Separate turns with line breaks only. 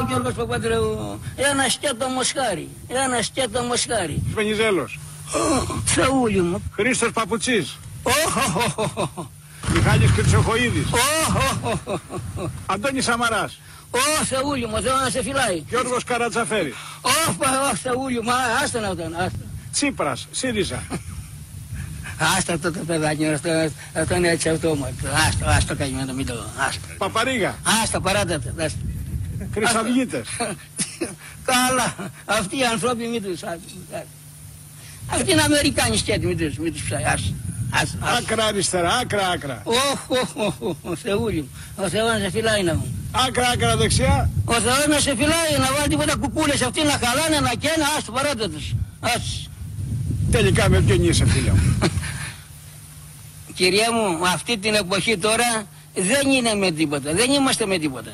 Γιώργος Παπαντρεού. Ένα σκέτο μοσχάρι. Ένα σκέτο μοσχάρι.
Βενιζέλος.
Σαούλη μου.
Χρήστος Παπουτσής. Μιχάλης Κριτσοχοΐδης. Αντώνης Σαμαράς.
Σαούλη μου, θέλω να σε φυλάει.
Γιώργος Καρατζαφέρης.
Σαούλη μου, άστα να τον, άστα.
Τσίπρας, ΣΥΡΙΖΑ.
Άστα αυτό το παιδάκι, αυτό είναι έτσι αυτόματο. Άστα καημένο, μην το, άστα.
Παπαρίγα.
Άστα, παράτατε, άστα.
Χρυσαυγίτες.
Καλά, αυτοί οι ανθρώποι μην τους, αυτοί είναι Αμερικάνοι σκέτοι, μην τους ψάει, άστα.
Άκρα αριστερά, άκρα.
Ο Θεούλη μου, ο Θεός να σε φυλάει να μου.
Άκρα δεξιά.
Ο Θεός να σε φυλάει, να βάλει τίποτα κουκούλες αυτοί να χαλάνε, να καίνε, άστο παράτα τους.
Τελικά με ποιον είσαι, φίλε μου.
Κυρία μου, αυτή την εποχή τώρα δεν είναι με τίποτα, δεν είμαστε με τίποτα.